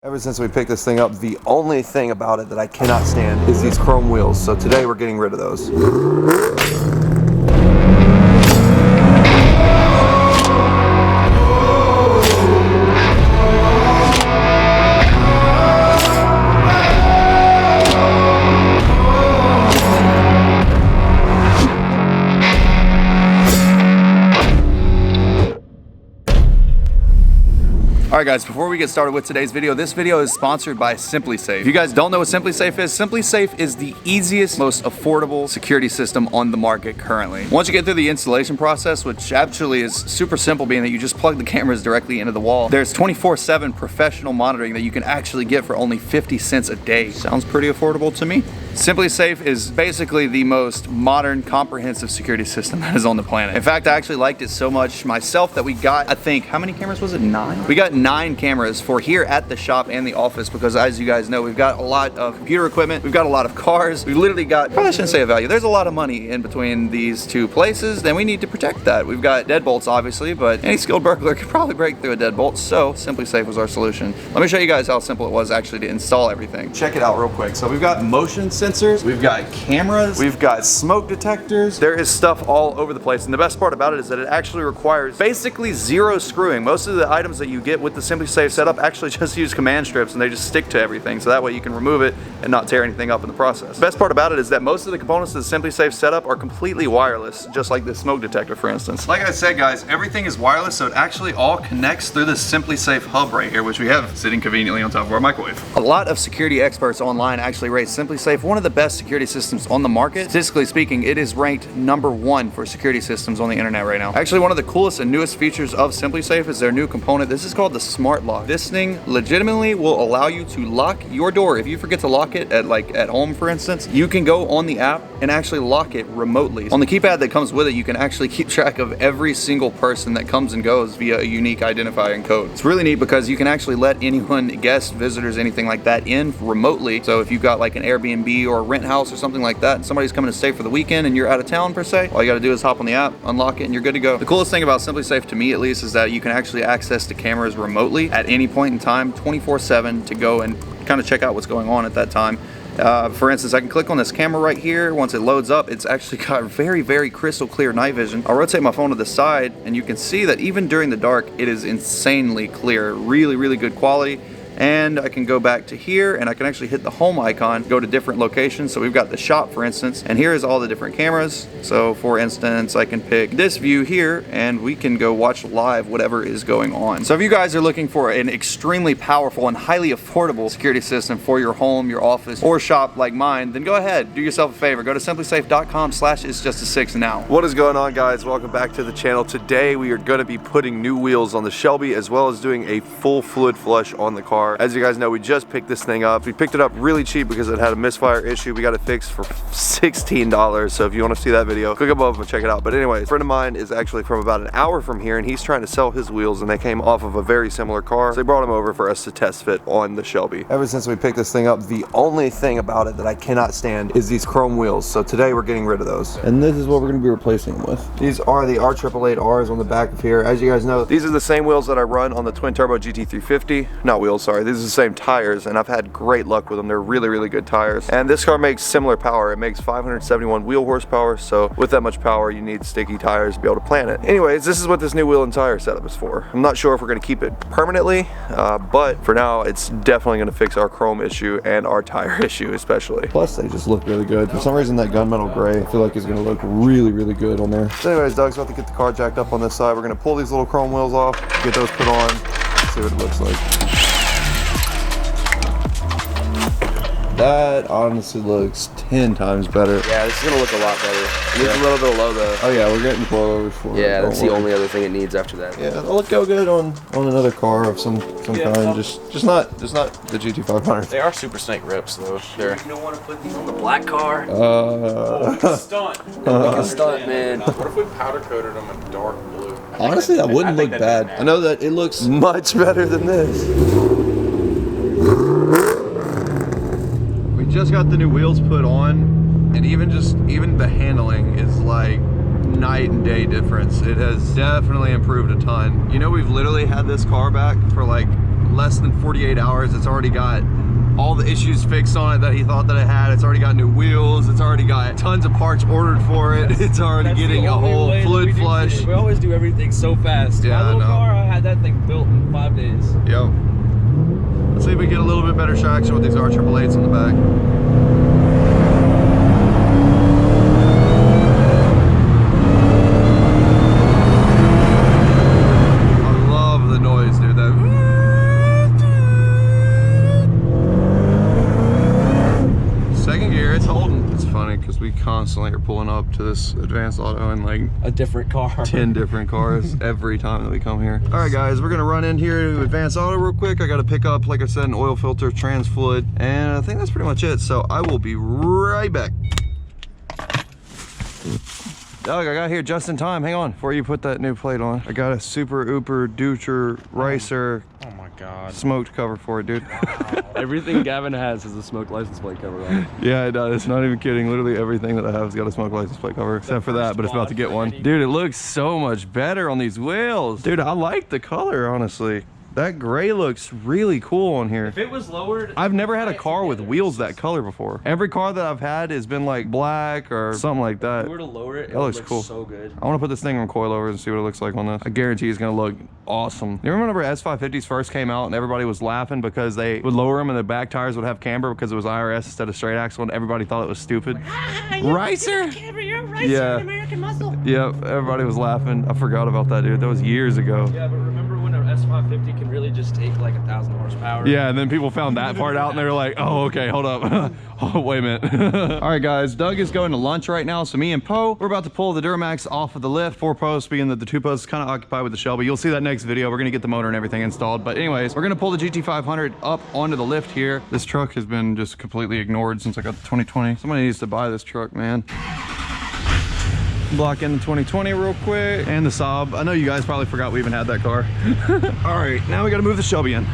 Ever since we picked this thing up, the only thing about it that I cannot stand is these chrome wheels. So today we're getting rid of those. Alright guys, before we get started with today's video, this video is sponsored by SimpliSafe. If you guys don't know what SimpliSafe is, SimpliSafe is the easiest, most affordable security system on the market currently. Once you get through the installation process, which actually is super simple being that you just plug the cameras directly into the wall, there's 24/7 professional monitoring that you can actually get for only 50 cents a day. Sounds pretty affordable to me. SimpliSafe is basically the most modern, comprehensive security system that is on the planet. In fact, I actually liked it so much myself that we got, I think, how many cameras was it? 9? We got 9 cameras for here at the shop and the office because, as you guys know, we've got a lot of computer equipment, we've got a lot of cars, we've literally got, probably shouldn't say a value, there's a lot of money in between these two places, then we need to protect that. We've got deadbolts, obviously, but any skilled burglar could probably break through a deadbolt, so SimpliSafe was our solution. Let me show you guys how simple it was actually to install everything. Check it out real quick. So we've got motion sensors, we've got cameras, we've got smoke detectors. There is stuff all over the place, and the best part about it is that it actually requires basically zero screwing. Most of the items that you get with the SimpliSafe setup actually just use command strips and they just stick to everything, so that way you can remove it and not tear anything up in the process. The best part about it is that most of the components of the SimpliSafe setup are completely wireless, just like this smoke detector, for instance. Like I said, guys, everything is wireless, so it actually all connects through this SimpliSafe hub right here, which we have sitting conveniently on top of our microwave. A lot of security experts online actually rate SimpliSafe one of the best security systems on the market. Statistically speaking, it is ranked #1 for security systems on the internet right now. Actually, one of the coolest and newest features of SimpliSafe is their new component. This is called the Smart Lock. This thing legitimately will allow you to lock your door. If you forget to lock it at home, for instance, you can go on the app and actually lock it remotely. On the keypad that comes with it, you can actually keep track of every single person that comes and goes via a unique identifying code. It's really neat because you can actually let anyone, guests, visitors, anything like that in remotely. So if you've got like an Airbnb or a rent house or something like that, and somebody's coming to stay for the weekend and you're out of town per se, all you gotta do is hop on the app, unlock it, and you're good to go. The coolest thing about SimpliSafe, to me at least, is that you can actually access the cameras remotely at any point in time, 24/7, to go and kind of check out what's going on at that time. For instance, I can click on this camera right here. Once it loads up, it's actually got very, very crystal clear night vision. I'll rotate my phone to the side and you can see that even during the dark, it is insanely clear. Really, really good quality. And I can go back to here and I can actually hit the home icon, go to different locations. So we've got the shop, for instance, and here is all the different cameras. So for instance, I can pick this view here and we can go watch live whatever is going on. So if you guys are looking for an extremely powerful and highly affordable security system for your home, your office, or shop like mine, then go ahead, do yourself a favor. Go to simplisafe.com/itsjustasix now. What is going on, guys? Welcome back to the channel. Today we are going to be putting new wheels on the Shelby as well as doing a full fluid flush on the car. As you guys know, we just picked this thing up. We picked it up really cheap because it had a misfire issue. We got it fixed for $16. So if you want to see that video, click above and check it out. But anyways, a friend of mine is actually from about an hour from here and he's trying to sell his wheels and they came off of a very similar car. So they brought them over for us to test fit on the Shelby. Ever since we picked this thing up, the only thing about it that I cannot stand is these chrome wheels. So today we're getting rid of those. And this is what we're going to be replacing them with. These are the R888Rs on the back of here. As you guys know, these are the same wheels that I run on the twin turbo GT350. Not wheels, sorry. These are the same tires and I've had great luck with them. They're really, really good tires. And this car makes similar power. It makes 571 wheel horsepower. So with that much power, you need sticky tires to be able to plant it. Anyways, this is what this new wheel and tire setup is for. I'm not sure if we're going to keep it permanently, but for now, it's definitely going to fix our chrome issue and our tire issue especially. Plus, they just look really good. For some reason, that gunmetal gray, I feel like is going to look really, really good on there. So anyways, Doug's about to get the car jacked up on this side. We're going to pull these little chrome wheels off, get those put on, see what it looks like. That honestly looks 10 times better. Yeah, this is gonna look a lot better. It needs a little bit of low though. Oh yeah, we're getting coilovers for it. Yeah, that's the only other thing it needs after that. Yeah, it'll look good on another car of some kind. Just not the GT500. They are super snake rips though. They're. You don't want to put these on the black car? Stunt. Like a stunt, man. What if we powder coated them in dark blue? Honestly, that wouldn't look bad. I know that it looks much better than this. Just got the new wheels put on and even the handling is like night and day difference. It has definitely improved a ton. You know, we've literally had this car back for like less than 48 hours. It's already got all the issues fixed on it that he thought that it had. It's already got new wheels. It's already got tons of parts ordered for it. It's already getting a whole fluid flush. We always do everything so fast. Yeah, My little I know. car, I had that thing built in 5 days. Yep. Let's see if we get a little bit better traction with these R888s on the back. I love the noise, dude. That. Second gear, it's holding. It's funny because we constantly are pulling up to this Advanced Auto in like A different car. 10 different cars every time that we come here. All right, guys, we're gonna run in here to Advanced Auto real quick. I gotta pick up, like I said, an oil filter, trans fluid, and I think that's pretty much it. So I will be right back. Doug, I got here just in time. Hang on, before you put that new plate on. I got a super ooper doucher ricer Oh my god. smoked cover for it, dude. Everything Gavin has is a smoke license plate cover on it. Yeah, it does. Not even kidding. Literally everything that I have has got a smoke license plate cover, except for that, but it's about to get one. Dude, it looks so much better on these wheels. Dude, I like the color, honestly. That gray looks really cool on here. If it was lowered, I've never had a car with wheels that color before. Every car that I've had has been like black or something like that. if we were to lower it, it That would looks look cool. so good. I want to put this thing on coilovers and see what it looks like on this. I guarantee it's gonna look awesome. You remember whenever S550s first came out and everybody was laughing because they would lower them and the back tires would have camber because it was IRS instead of straight axle, and everybody thought it was stupid. Ricer? Yeah. American muscle. Yep, everybody was laughing. I forgot about that, dude. That was years ago. Yeah, but remember when an S550 can really just take like 1,000 horsepower? Yeah, and then people found that part out and they were like, oh, okay, hold up. Oh, wait a minute. All right, guys, Doug is going to lunch right now. So me and Poe, we're about to pull the Duramax off of the lift. 4 posts, being that the 2 posts is kind of occupied with the Shelby. You'll see that next video. We're going to get the motor and everything installed. But anyways, we're going to pull the GT500 up onto the lift here. This truck has been just completely ignored since I got the 2020. Somebody needs to buy this truck, man. Block in the 2020 real quick, and the Saab. I know you guys probably forgot we even had that car. All right, now we got to move the Shelby in.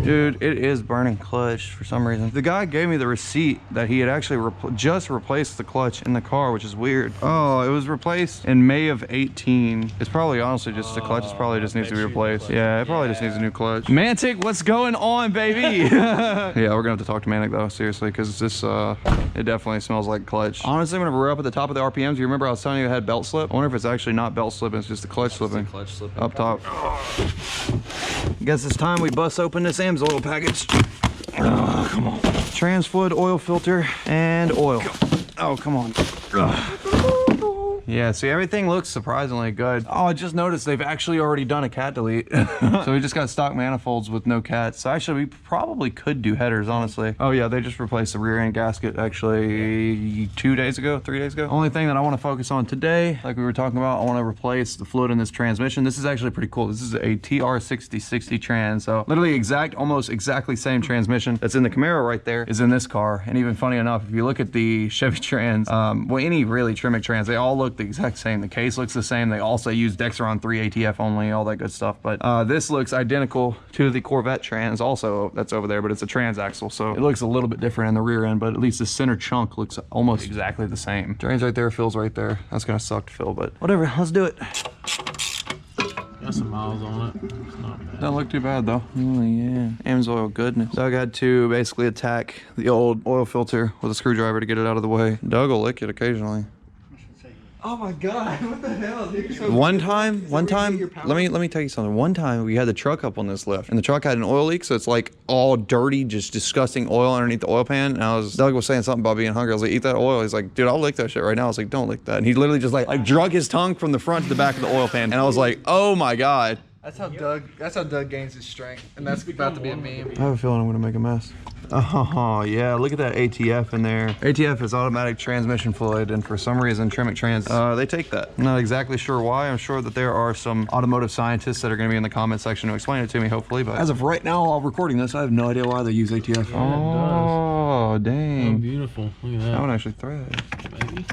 Dude, it is burning clutch for some reason. The guy gave me the receipt that he had actually just replaced the clutch in the car, which is weird. Oh, it was replaced in May of 18. It's probably honestly just the clutch. It probably just needs to be replaced. Yeah, it probably just needs a new clutch. Mantic, what's going on, baby? Yeah, we're gonna have to talk to Manic though, seriously, because this, it definitely smells like clutch. Honestly, whenever we're up at the top of the RPMs, you remember I was telling you it had belt slip? I wonder if it's actually not belt slipping, it's just the clutch slipping. Clutch slipping. Up top. Guess it's time we bust open this AMS oil package. Oh, come on. Trans fluid, oil filter, and oil. Oh, come on. Ugh. Yeah, see, everything looks surprisingly good. Oh, I just noticed they've actually already done a cat delete. So we just got stock manifolds with no cats. So actually, we probably could do headers, honestly. Oh yeah, they just replaced the rear end gasket actually 3 days ago. Only thing that I want to focus on today, like we were talking about, I want to replace the fluid in this transmission. This is actually pretty cool. This is a TR6060 trans. So literally almost exactly same transmission that's in the Camaro right there is in this car. And even funny enough, if you look at the Chevy Trans, well, any really Tremec Trans, they all look the exact same. The case looks the same. They also use Dexron 3 ATF only, all that good stuff. But this looks identical to the Corvette Trans also that's over there, but it's a transaxle, so it looks a little bit different in the rear end, but at least the center chunk looks almost exactly the same. Drains right there, fills right there. That's gonna suck to fill, but whatever, let's do it. Got some miles on it. It's not bad. Doesn't look too bad though. Oh yeah, AMS oil goodness. Doug had to basically attack the old oil filter with a screwdriver to get it out of the way. Doug will lick it occasionally. Oh my god, what the hell, dude? So One time, let me tell you something. One time we had the truck up on this lift and the truck had an oil leak, so it's like all dirty, just disgusting oil underneath the oil pan. And Doug was saying something about being hungry. I was like, eat that oil. He's like, dude, I'll lick that shit right now. I was like, don't lick that. And he literally just like drug his tongue from the front to the back of the oil pan. And I was like, oh my God. That's how Doug gains his strength, and that's about to be a meme. I have a feeling I'm gonna make a mess. Oh yeah, look at that ATF in there. ATF is automatic transmission fluid, and for some reason Tremec Trans, they take that. I'm not exactly sure why. I'm sure that there are some automotive scientists that are gonna be in the comment section to explain it to me, hopefully, but as of right now, while recording this, I have no idea why they use ATF. Yeah, oh, dang. Oh, beautiful. Look at that. That one actually thread. Maybe.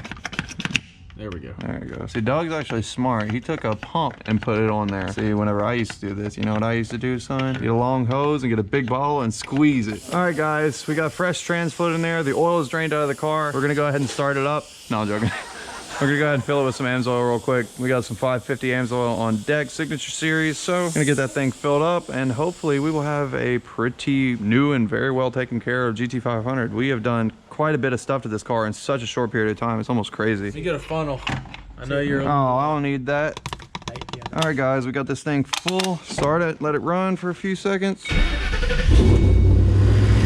There we go. There we go. See, Doug's actually smart. He took a pump and put it on there. See, whenever I used to do this, you know what I used to do, son? Get a long hose and get a big bottle and squeeze it. All right, guys, we got fresh trans fluid in there. The oil is drained out of the car. We're gonna go ahead and start it up. No, I'm joking. We're gonna go ahead and fill it with some AMSOIL real quick. We got some 550 AMSOIL on deck, Signature Series. So I'm gonna get that thing filled up, and hopefully we will have a pretty new and very well taken care of GT500. We have done quite a bit of stuff to this car in such a short period of time. It's almost crazy. You get a funnel. I know you're. Oh, I don't need that. All right, guys, we got this thing full. Start it, let it run for a few seconds.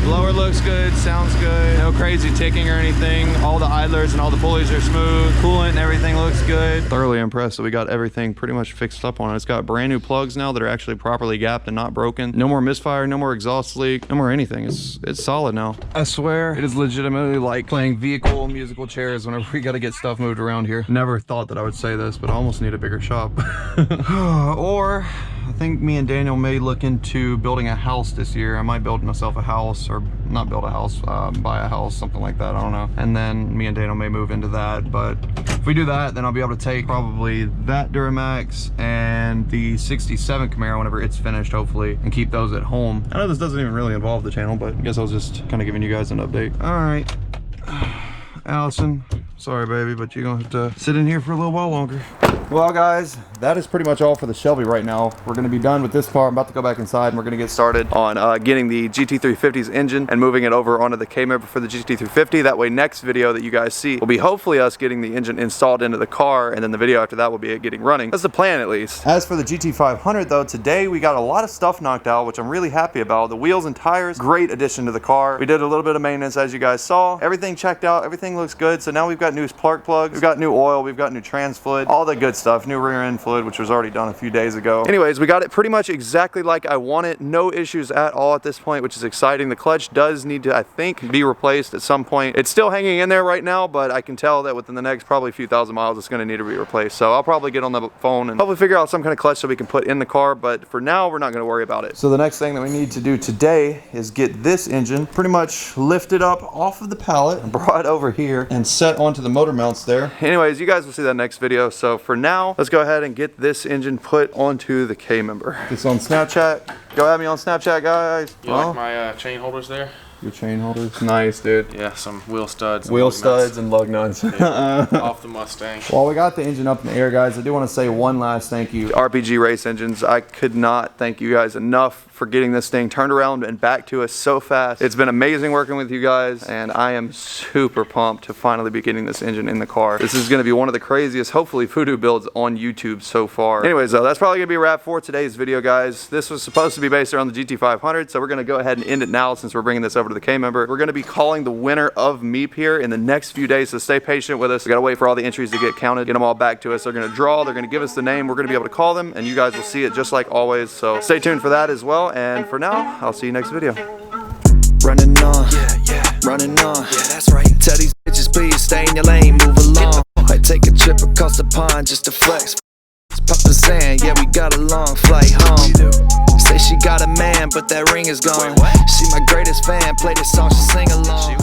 Blower looks good, sounds good. No crazy ticking or anything. All the idlers and all the pulleys are smooth. Coolant and everything looks good. Thoroughly impressed that we got everything pretty much fixed up on it. It's got brand new plugs now that are actually properly gapped and not broken. No more misfire, no more exhaust leak, no more anything. It's solid now. I swear, it is legitimately like playing vehicle musical chairs whenever we got to get stuff moved around here. Never thought that I would say this, but I almost need a bigger shop. Or I think me and Daniel may look into building a house this year. I might build myself a house, or not build a house, buy a house, something like that. I don't know. And then me and Daniel may move into that. But if we do that, then I'll be able to take probably that Duramax and the 67 Camaro whenever it's finished, hopefully, and keep those at home. I know this doesn't even really involve the channel, but I guess I was just kind of giving you guys an update. All right, Allison, sorry baby, but you're gonna have to sit in here for a little while longer. Well guys, that is pretty much all for the Shelby right now. We're going to be done with this car. I'm about to go back inside and we're going to get started on getting the GT350's engine and moving it over onto the K-member for the GT350. That way next video that you guys see will be hopefully us getting the engine installed into the car, and then the video after that will be it getting running. That's the plan at least. As for the GT500 though, today we got a lot of stuff knocked out, which I'm really happy about. The wheels and tires, great addition to the car. We did a little bit of maintenance as you guys saw. Everything checked out, everything looks good. So now we've got new spark plugs, we've got new oil, we've got new trans fluid, all the good stuff, new rear end fluid, which was already done a few days ago. Anyways, we got it pretty much exactly like I want it. No issues at all at this point, which is exciting. The clutch does need to, I think, be replaced at some point. It's still hanging in there right now, but I can tell that within the next probably few thousand miles, it's gonna need to be replaced. So I'll probably get on the phone and hopefully figure out some kind of clutch so we can put in the car, but for now, we're not gonna worry about it. So the next thing that we need to do today is get this engine pretty much lifted up off of the pallet and brought over here and set onto the motor mounts there. Anyways, you guys will see that next video. So for now, let's go ahead and get this engine put onto the K-member. It's on Snapchat. Go at me on Snapchat, guys. You like my chain holders there? Your chain holders? Nice, dude. Yeah, some wheel studs. Wheel studs and lug nuts. Yeah, off the Mustang. While we got the engine up in the air, guys, I do want to say one last thank you. RPG Race Engines, I could not thank you guys enough for getting this thing turned around and back to us so fast. It's been amazing working with you guys, and I am super pumped to finally be getting this engine in the car. This is going to be one of the craziest, hopefully, Voodoo builds on YouTube so far. Anyways, though, that's probably going to be a wrap for today's video, guys. This was supposed to be based around the GT500, so we're going to go ahead and end it now since we're bringing this over to the K-member. We're going to be calling the winner of Meep here in the next few days, so stay patient with us. We got to wait for all the entries to get counted, get them all back to us. They're going to draw, they're going to give us the name, we're going to be able to call them, and you guys will see it just like always. So stay tuned for that as well, and for now, I'll see you next video. Running on, running on, that's right. Tell these bitches please stay in your lane, move along. I take a trip across the pond just to flex. Papa saying, yeah, we got a long flight home. Say she got a man, but that ring is gone. She my greatest fan, play this song, she sing along.